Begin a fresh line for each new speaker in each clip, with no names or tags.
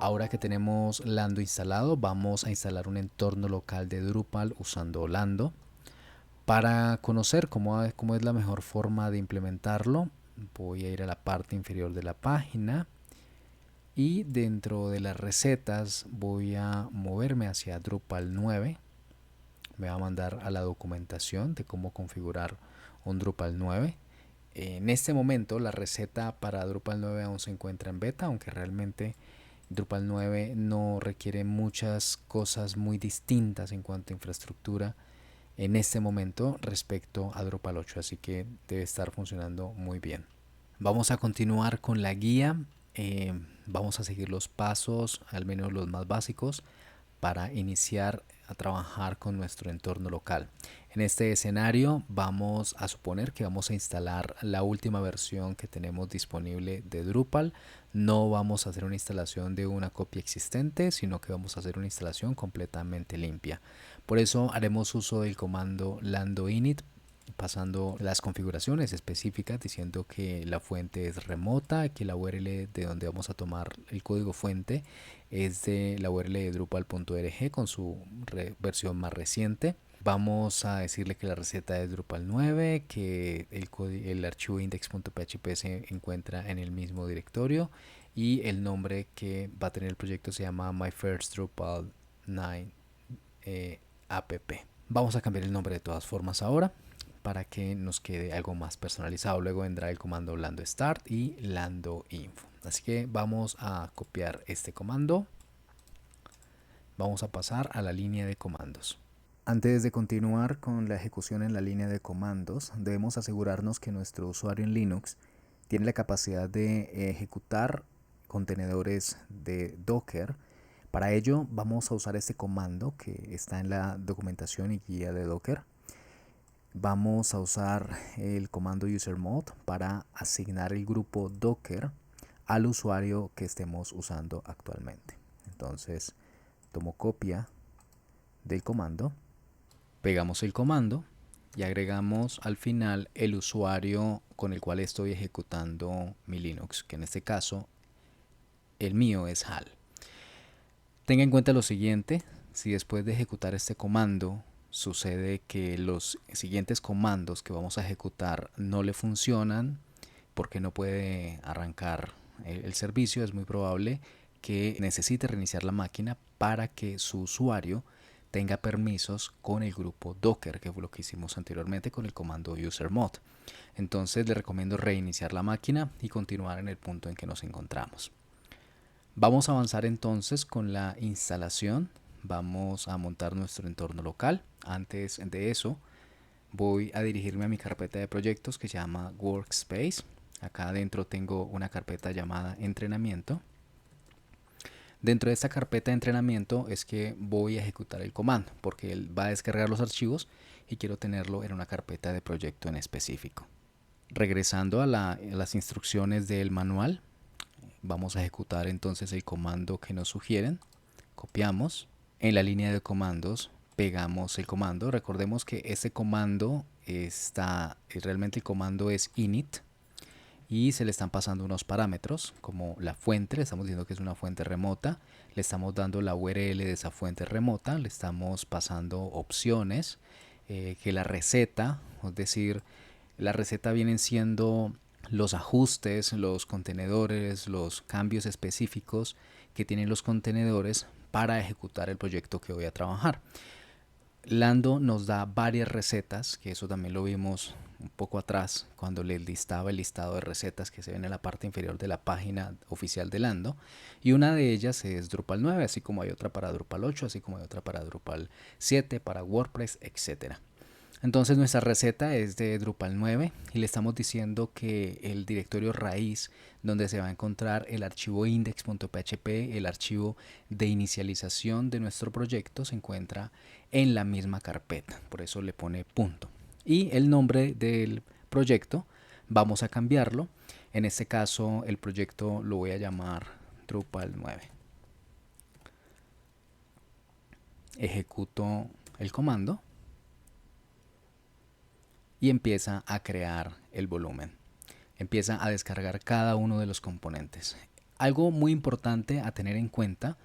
Ahora que tenemos Lando instalado, vamos a instalar un entorno local de Drupal usando Lando. Para conocer cómo es la mejor forma de implementarlo, voy a ir a la parte inferior de la página y dentro de las recetas voy a moverme hacia Drupal 9. Me va a mandar a la documentación de cómo configurar un Drupal 9. En este momento la receta para Drupal 9 aún se encuentra en beta, aunque realmente Drupal 9 no requiere muchas cosas muy distintas en cuanto a infraestructura en este momento respecto a Drupal 8, así que debe estar funcionando muy bien. Vamos a continuar con la guía. Vamos a seguir los pasos, al menos los más básicos, para iniciar a trabajar con nuestro entorno local. En este escenario vamos a suponer que vamos a instalar la última versión que tenemos disponible de Drupal. No vamos a hacer una instalación de una copia existente, sino que vamos a hacer una instalación completamente limpia. Por eso haremos uso del comando lando init, pasando las configuraciones específicas diciendo que la fuente es remota, que la URL de donde vamos a tomar el código fuente es de la URL de drupal.org con su versión más reciente. Vamos a decirle que la receta es Drupal 9, que el archivo index.php se encuentra en el mismo directorio y el nombre que va a tener el proyecto se llama My First Drupal 9 app. Vamos a cambiar el nombre de todas formas ahora para que nos quede algo más personalizado. Luego vendrá el comando lando start y lando info. Así que vamos a copiar este comando. Vamos a pasar a la línea de comandos. Antes de continuar con la ejecución en la línea de comandos, debemos asegurarnos que nuestro usuario en Linux tiene la capacidad de ejecutar contenedores de Docker. Para ello vamos a usar este comando que está en la documentación y guía de Docker. Vamos a usar el comando usermod para asignar el grupo Docker al usuario que estemos usando actualmente. Entonces tomo copia del comando, pegamos el comando y agregamos al final el usuario con el cual estoy ejecutando mi Linux, que en este caso el mío es HAL. Tenga en cuenta lo siguiente: si después de ejecutar este comando sucede que los siguientes comandos que vamos a ejecutar no le funcionan porque no puede arrancar el servicio, es muy probable que necesite reiniciar la máquina para que su usuario tenga permisos con el grupo Docker, que fue lo que hicimos anteriormente con el comando usermod. Entonces le recomiendo reiniciar la máquina y continuar en el punto en que nos encontramos. Vamos a avanzar entonces con la instalación. Vamos a montar nuestro entorno local. Antes de eso, voy a dirigirme a mi carpeta de proyectos que se llama Workspace. Acá adentro tengo una carpeta llamada entrenamiento. Dentro de esta carpeta de entrenamiento es que voy a ejecutar el comando, porque él va a descargar los archivos y quiero tenerlo en una carpeta de proyecto en específico. Regresando a las instrucciones del manual, vamos a ejecutar entonces el comando que nos sugieren. Copiamos. En la línea de comandos pegamos el comando. Recordemos que este comando realmente el comando es init y se le están pasando unos parámetros como la fuente, le estamos diciendo que es una fuente remota, le estamos dando la URL de esa fuente remota, le estamos pasando opciones, que la receta, es decir, la receta vienen siendo los ajustes, los contenedores, los cambios específicos que tienen los contenedores para ejecutar el proyecto que voy a trabajar. Lando nos da varias recetas, que eso también lo vimos un poco atrás cuando le listaba el listado de recetas que se ven en la parte inferior de la página oficial de Lando, y una de ellas es Drupal 9, así como hay otra para Drupal 8, así como hay otra para Drupal 7, para WordPress, etcétera. Entonces nuestra receta es de Drupal 9 y le estamos diciendo que el directorio raíz donde se va a encontrar el archivo index.php, el archivo de inicialización de nuestro proyecto, se encuentra en la misma carpeta. Por eso le pone punto. Y el nombre del proyecto vamos a cambiarlo. En este caso el proyecto lo voy a llamar Drupal 9. Ejecuto el comando y empieza a crear el volumen. Empieza a descargar cada uno de los componentes. Algo muy importante a tener en cuenta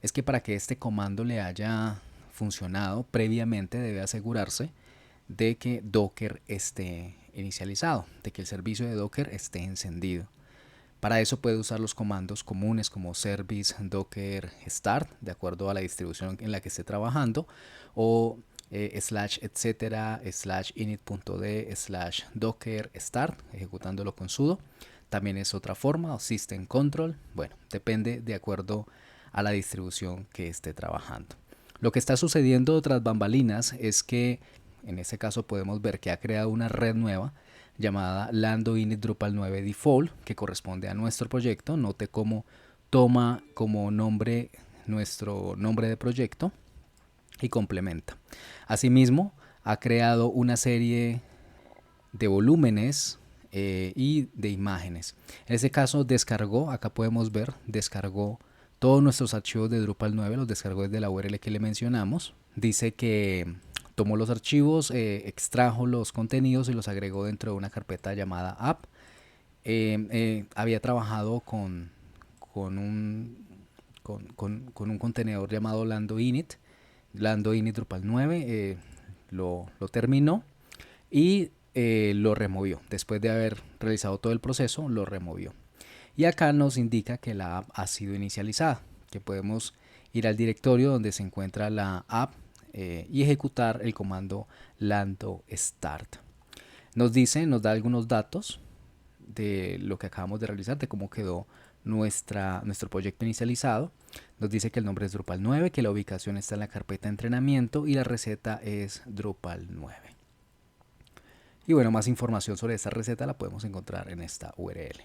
es que para que este comando le haya funcionado previamente debe asegurarse de que Docker esté inicializado, de que el servicio de Docker esté encendido. Para eso puede usar los comandos comunes como service docker start, de acuerdo a la distribución en la que esté trabajando, o slash etcétera slash init.d slash docker start, ejecutándolo con sudo. También es otra forma, o system control. Bueno, depende de acuerdo a la distribución que esté trabajando. Lo que está sucediendo tras bambalinas es que en este caso podemos ver que ha creado una red nueva llamada Lando Init Drupal 9 Default, que corresponde a nuestro proyecto. Note cómo toma como nombre nuestro nombre de proyecto y complementa. Asimismo, ha creado una serie de volúmenes y de imágenes. En este caso descargó, acá podemos ver, descargó todos nuestros archivos de Drupal 9, los descargó desde la URL que le mencionamos. Dice que tomó los archivos, extrajo los contenidos y los agregó dentro de una carpeta llamada app. Había trabajado con un contenedor llamado Lando Init Drupal 9, lo terminó y lo removió. Después de haber realizado todo el proceso, lo removió. Y acá nos indica que la app ha sido inicializada, que podemos ir al directorio donde se encuentra la app y ejecutar el comando lando start. Nos da algunos datos de lo que acabamos de realizar, de cómo quedó nuestro proyecto inicializado. Nos dice que el nombre es Drupal 9, que la ubicación está en la carpeta de entrenamiento y la receta es Drupal 9. Y bueno, más información sobre esta receta la podemos encontrar en esta URL.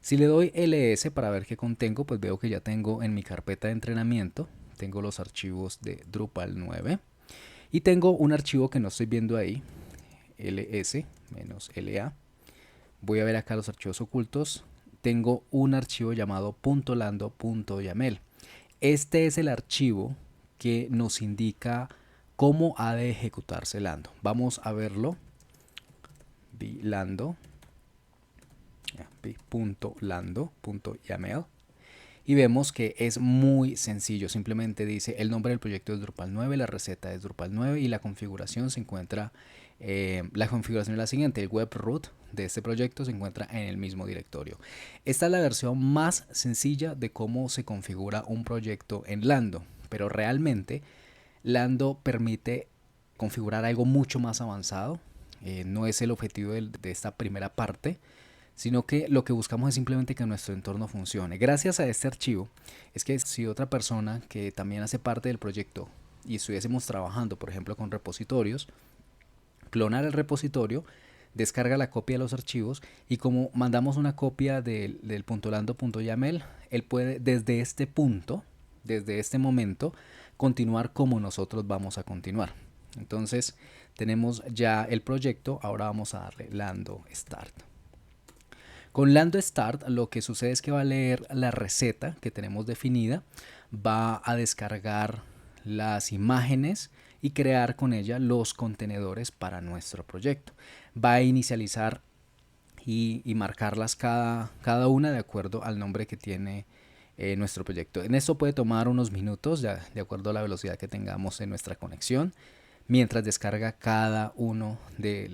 Si le doy ls para ver qué contengo, pues veo que ya tengo en mi carpeta de entrenamiento, tengo los archivos de Drupal 9 y tengo un archivo que no estoy viendo ahí, ls-la. Voy a ver acá los archivos ocultos. Tengo un archivo llamado .lando.yaml. Este es el archivo que nos indica cómo ha de ejecutarse Lando. Vamos a verlo. .lando.yaml y vemos que es muy sencillo. Simplemente dice el nombre del proyecto es Drupal 9, la receta es Drupal 9 y la configuración se encuentra la configuración es la siguiente: el web root de este proyecto se encuentra en el mismo directorio. Esta es la versión más sencilla de cómo se configura un proyecto en Lando, pero realmente Lando permite configurar algo mucho más avanzado. No es el objetivo de esta primera parte, sino que lo que buscamos es simplemente que nuestro entorno funcione. Gracias a este archivo es que si otra persona que también hace parte del proyecto y estuviésemos trabajando, por ejemplo, con repositorios, clonar el repositorio, descarga la copia de los archivos y como mandamos una copia del .lando.yaml, él puede desde este punto, desde este momento, continuar como nosotros vamos a continuar. Entonces tenemos ya el proyecto, ahora vamos a darle Lando Start. Con Lando Start lo que sucede es que va a leer la receta que tenemos definida, va a descargar las imágenes y crear con ella los contenedores para nuestro proyecto. Va a inicializar y marcarlas cada una de acuerdo al nombre que tiene nuestro proyecto. En esto puede tomar unos minutos de acuerdo a la velocidad que tengamos en nuestra conexión, mientras descarga cada una de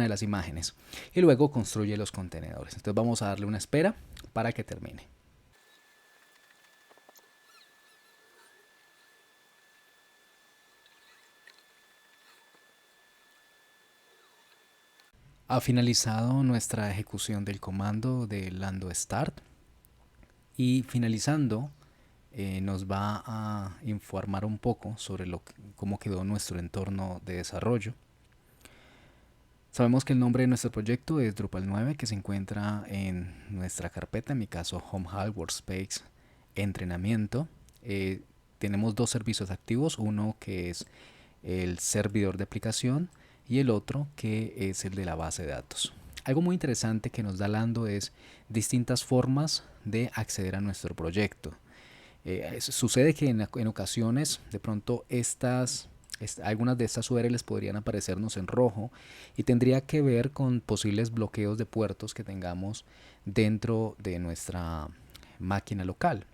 las imágenes y luego construye los contenedores. Entonces vamos a darle una espera para que termine. Ha finalizado nuestra ejecución del comando de Lando Start y finalizando nos va a informar un poco sobre cómo quedó nuestro entorno de desarrollo. Sabemos que el nombre de nuestro proyecto es Drupal 9, que se encuentra en nuestra carpeta, en mi caso Home Hall Workspace Entrenamiento. Tenemos dos servicios activos, uno que es el servidor de aplicación y el otro que es el de la base de datos. Algo muy interesante que nos da Lando es distintas formas de acceder a nuestro proyecto. Sucede que en ocasiones de pronto algunas de estas URLs podrían aparecernos en rojo y tendría que ver con posibles bloqueos de puertos que tengamos dentro de nuestra máquina local.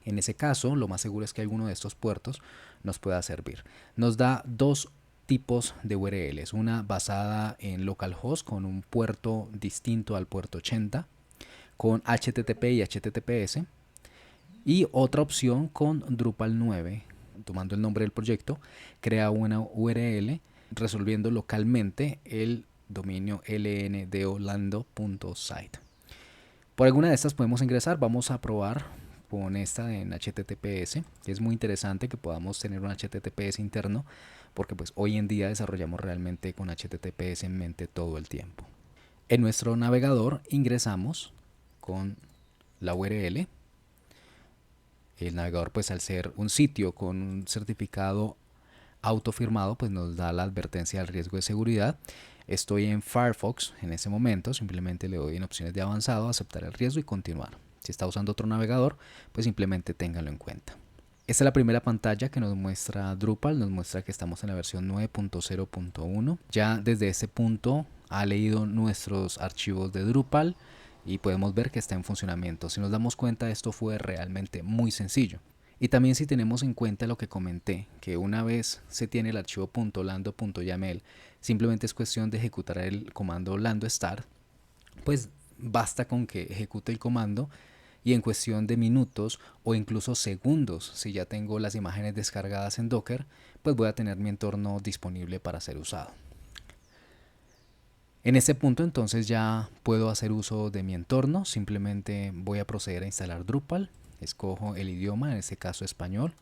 En ese caso, lo más seguro es que alguno de estos puertos nos pueda servir. Nos da dos tipos de URLs, una basada en localhost con un puerto distinto al puerto 80, con HTTP y HTTPS, y otra opción con Drupal 9, tomando el nombre del proyecto, crea una URL resolviendo localmente el dominio lndolando.site. Por alguna de estas podemos ingresar. Vamos a probar con esta en HTTPS. Es muy interesante que podamos tener un HTTPS interno, porque pues hoy en día desarrollamos realmente con HTTPS en mente todo el tiempo. En nuestro navegador ingresamos con la URL. El navegador, pues al ser un sitio con un certificado autofirmado, pues nos da la advertencia del riesgo de seguridad. Estoy en Firefox en ese momento, simplemente le doy en opciones de avanzado, aceptar el riesgo y continuar. Si está usando otro navegador, pues simplemente ténganlo en cuenta. Esta es la primera pantalla que nos muestra Drupal, nos muestra que estamos en la versión 9.0.1. Ya desde ese punto ha leído nuestros archivos de Drupal y podemos ver que está en funcionamiento. Si nos damos cuenta, esto fue realmente muy sencillo. Y también si tenemos en cuenta lo que comenté, que una vez se tiene el archivo .lando.yaml, simplemente es cuestión de ejecutar el comando lando start, pues basta con que ejecute el comando y en cuestión de minutos o incluso segundos, si ya tengo las imágenes descargadas en Docker, pues voy a tener mi entorno disponible para ser usado. En este punto entonces ya puedo hacer uso de mi entorno, simplemente voy a proceder a instalar Drupal, escojo el idioma, en este caso español,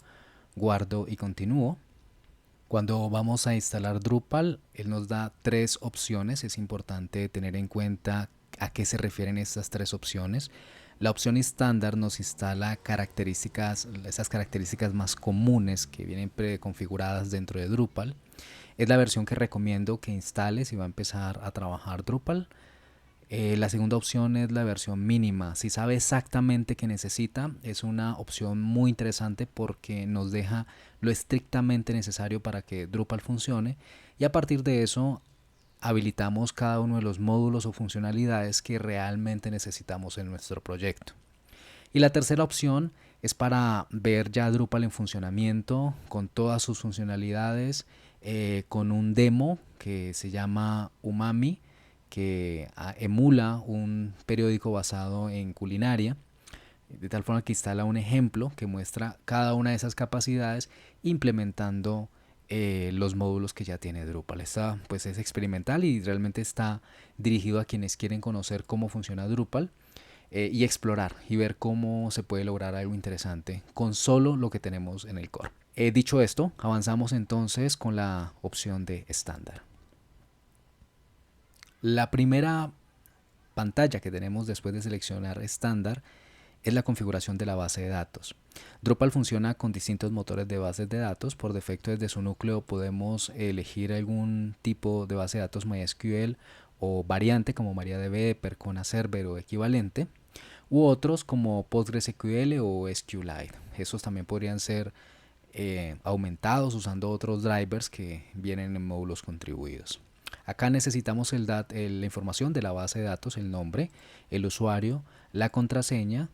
guardo y continúo. Cuando vamos a instalar Drupal, él nos da tres opciones, es importante tener en cuenta a qué se refieren estas tres opciones. La opción estándar nos instala esas características más comunes que vienen preconfiguradas dentro de Drupal. Es la versión que recomiendo que instales si va a empezar a trabajar Drupal. La segunda opción es la versión mínima. Si sabe exactamente qué necesita, es una opción muy interesante porque nos deja lo estrictamente necesario para que Drupal funcione y a partir de eso habilitamos cada uno de los módulos o funcionalidades que realmente necesitamos en nuestro proyecto. Y la tercera opción es para ver ya Drupal en funcionamiento con todas sus funcionalidades, con un demo que se llama Umami, que emula un periódico basado en culinaria, de tal forma que instala un ejemplo que muestra cada una de esas capacidades implementando los módulos que ya tiene Drupal. Esta pues es experimental y realmente está dirigido a quienes quieren conocer cómo funciona Drupal y explorar y ver cómo se puede lograr algo interesante con solo lo que tenemos en el core. Dicho esto, avanzamos entonces con la opción de estándar. La primera pantalla que tenemos después de seleccionar estándar es la configuración de la base de datos. Drupal funciona con distintos motores de bases de datos. Por defecto, desde su núcleo podemos elegir algún tipo de base de datos MySQL o variante como MariaDB, Percona Server o equivalente, u otros como PostgreSQL o SQLite. Esos también podrían ser aumentados usando otros drivers que vienen en módulos contribuidos. Acá necesitamos la información de la base de datos, el nombre, el usuario, la contraseña,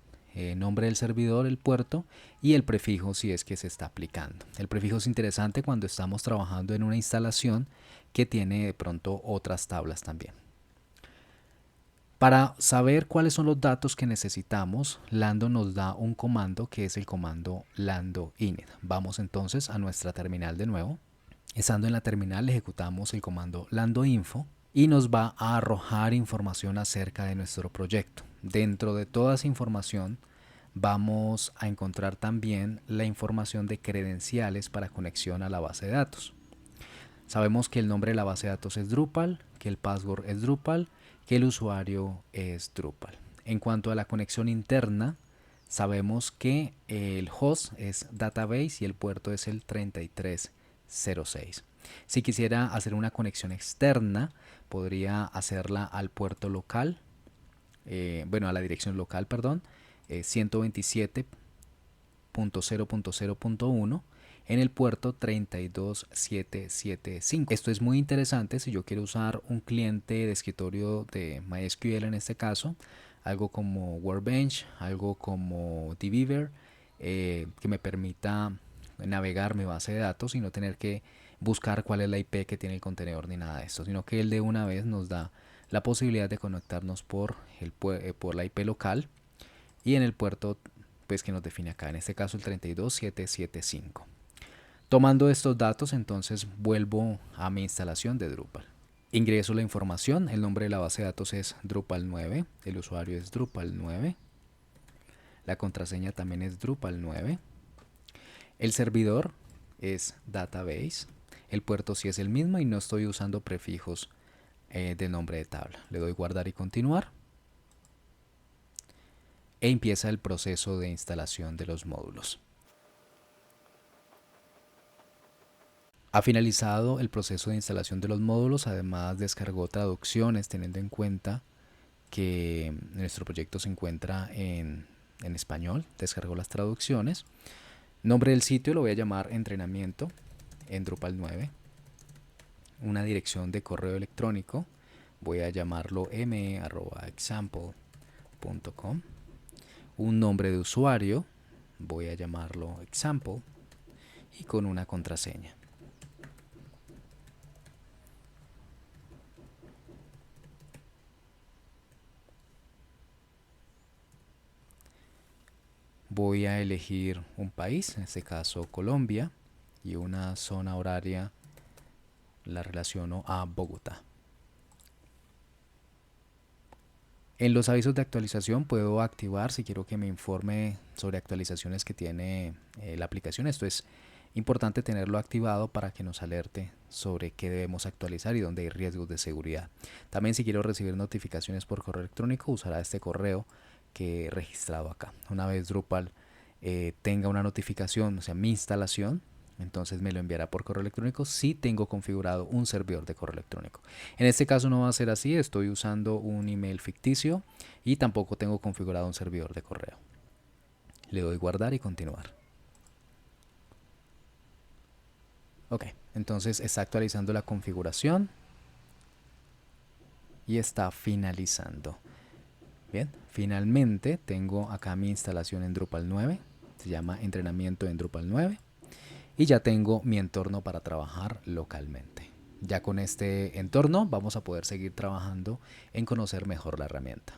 nombre del servidor, el puerto y el prefijo si es que se está aplicando. El prefijo es interesante cuando estamos trabajando en una instalación que tiene de pronto otras tablas también. Para saber cuáles son los datos que necesitamos, Lando nos da un comando que es el comando lando init. Vamos entonces a nuestra terminal de nuevo. Estando en la terminal ejecutamos el comando lando info y nos va a arrojar información acerca de nuestro proyecto. Dentro de toda esa información vamos a encontrar también la información de credenciales para conexión a la base de datos. Sabemos que el nombre de la base de datos es Drupal, que el password es Drupal, que el usuario es Drupal. En cuanto a la conexión interna, sabemos que el host es database y el puerto es el 3306. Si quisiera hacer una conexión externa, podría hacerla al puerto local, a la dirección local, 127.0.0.1 en el puerto 32775. Esto es muy interesante si yo quiero usar un cliente de escritorio de MySQL en este caso. algo como Workbench, algo como dbeaver, que me permita navegar mi base de datos y no tener que buscar cuál es la IP que tiene el contenedor ni nada de esto, sino que él de una vez nos da la posibilidad de conectarnos por la IP local y en el puerto pues que nos define acá, en este caso el 32775. Tomando estos datos, entonces vuelvo a mi instalación de Drupal. Ingreso la información, el nombre de la base de datos es Drupal 9, el usuario es Drupal 9, la contraseña también es Drupal 9, el servidor es Database, el puerto sí es el mismo y no estoy usando prefijos de nombre de tabla. Le doy guardar y continuar e empieza el proceso de instalación de los módulos. Ha finalizado el proceso de instalación de los módulos, además descargó traducciones teniendo en cuenta que nuestro proyecto se encuentra en español, descargó las traducciones. Nombre del sitio lo voy a llamar entrenamiento en Drupal 9. Una dirección de correo electrónico, voy a llamarlo me@example.com. Un nombre de usuario, voy a llamarlo example y con una contraseña. Voy a elegir un país, en este caso Colombia, y una zona horaria la relaciono a Bogotá. En los avisos de actualización puedo activar si quiero que me informe sobre actualizaciones que tiene la aplicación. Esto es importante tenerlo activado para que nos alerte sobre qué debemos actualizar y dónde hay riesgos de seguridad. También si quiero recibir notificaciones por correo electrónico usará este correo que he registrado acá. Una vez Drupal tenga una notificación, o sea mi instalación, entonces me lo enviará por correo electrónico si tengo configurado un servidor de correo electrónico. En este caso no va a ser así, estoy usando un email ficticio y tampoco tengo configurado un servidor de correo. Le doy guardar y continuar. Ok, entonces está actualizando la configuración y está finalizando. Bien, finalmente tengo acá mi instalación en Drupal 9, se llama entrenamiento en Drupal 9. Y ya tengo mi entorno para trabajar localmente. Ya con este entorno vamos a poder seguir trabajando en conocer mejor la herramienta.